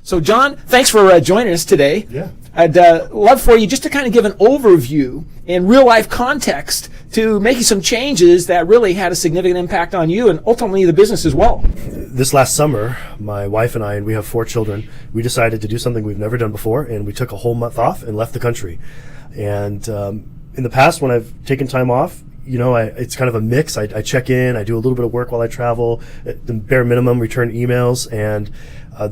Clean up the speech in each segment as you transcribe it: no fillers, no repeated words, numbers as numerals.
So, Jon, thanks for joining us today. Yeah. I'd love for you just to kind of give an overview in real-life context to making some changes that really had a significant impact on you and ultimately the business as well. This last summer, my wife and I, and we have 4 children, we decided to do something we've never done before, and we took a whole month off and left the country. And in the past, when I've taken time off, it's kind of a mix. I check in, I do a little bit of work while I travel, at the bare minimum, return emails, and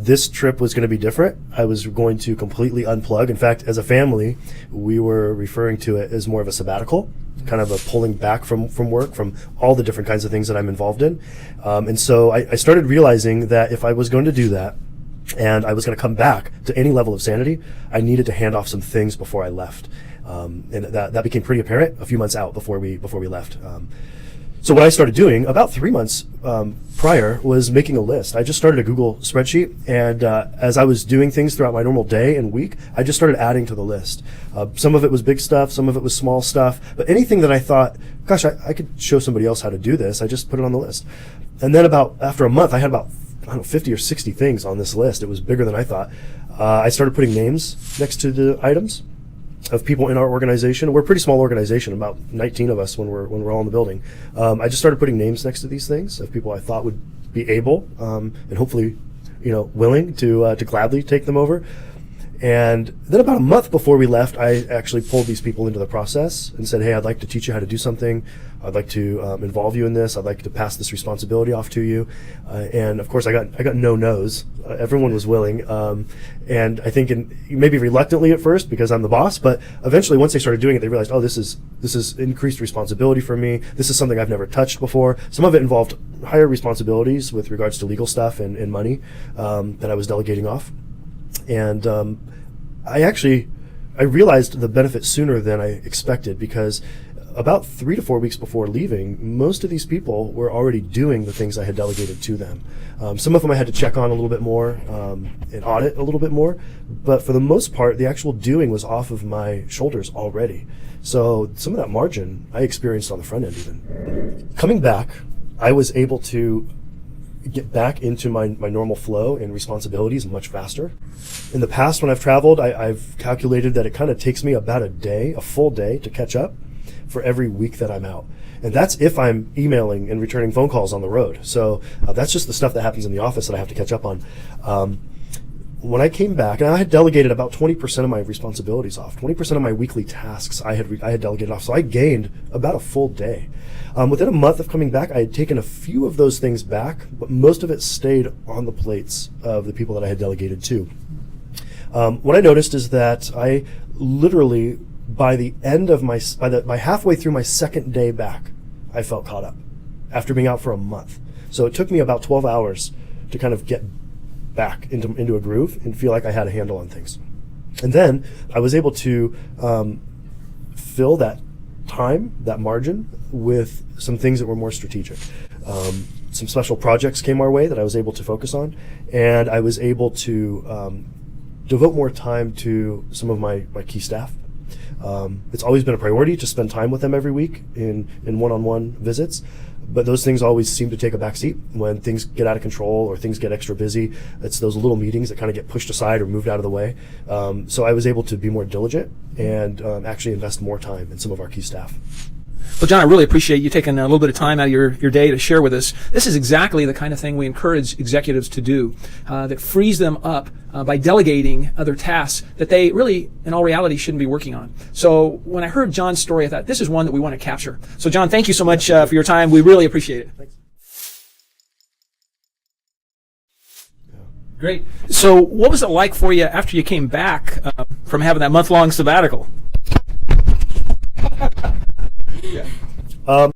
this trip was going to be different. I was going to completely unplug. In fact, as a family, we were referring to it as more of a sabbatical, kind of a pulling back from work, from all the different kinds of things that I'm involved in. And so I started realizing that if I was going to do that, and I was going to come back to any level of sanity, I needed to hand off some things before I left. And that became pretty apparent a few months out before we left. So what I started doing about 3 months prior was making a list. I just started a Google spreadsheet, and as I was doing things throughout my normal day and week, I just started adding to the list. Some of it was big stuff, some of it was small stuff, but anything that I thought, gosh, I could show somebody else how to do this, I just put it on the list. And then after a month, I had about 50 or 60 things on this list. It was bigger than I thought. I started putting names next to the items of people in our organization. We're a pretty small organization, about 19 of us when we're all in the building. I just started putting names next to these things of people I thought would be able and hopefully, willing to gladly take them over. And then about a month before we left, I actually pulled these people into the process and said, hey, I'd like to teach you how to do something. I'd like to involve you in this. I'd like to pass this responsibility off to you. And of course, I got no no's. Everyone was willing. And I think maybe reluctantly at first because I'm the boss, but eventually once they started doing it, they realized, oh, this is increased responsibility for me. This is something I've never touched before. Some of it involved higher responsibilities with regards to legal stuff and money that I was delegating off. And I realized the benefit sooner than I expected, because about 3 to 4 weeks before leaving, most of these people were already doing the things I had delegated to them. Some of them I had to check on a little bit more and audit a little bit more, but for the most part, the actual doing was off of my shoulders already. So some of that margin I experienced on the front end even. Coming back, I was able to get back into my normal flow and responsibilities much faster. In the past, when I've traveled, I've calculated that it kind of takes me about a full day to catch up for every week that I'm out. And that's if I'm emailing and returning phone calls on the road. So that's just the stuff that happens in the office that I have to catch up on. When I came back, and I had delegated about 20% of my responsibilities off, 20% of my weekly tasks I had delegated off. So I gained about a full day. Within a month of coming back, I had taken a few of those things back, but most of it stayed on the plates of the people that I had delegated to. What I noticed is that I literally, by halfway through my second day back, I felt caught up after being out for a month. So it took me about 12 hours to kind of get back into a groove and feel like I had a handle on things. And then I was able to fill that time, that margin, with some things that were more strategic. Some special projects came our way that I was able to focus on, and I was able to devote more time to some of my key staff. It's always been a priority to spend time with them every week in one-on-one visits, but those things always seem to take a backseat when things get out of control or things get extra busy. It's those little meetings that kind of get pushed aside or moved out of the way. So I was able to be more diligent and actually invest more time in some of our key staff. Well, Jon, I really appreciate you taking a little bit of time out of your day to share with us. This is exactly the kind of thing we encourage executives to do, that frees them up by delegating other tasks that they really, in all reality, shouldn't be working on. So when I heard Jon's story, I thought this is one that we want to capture. So Jon, thank you so much for your time. We really appreciate it. Thanks. Great. So what was it like for you after you came back from having that month-long sabbatical? Yeah.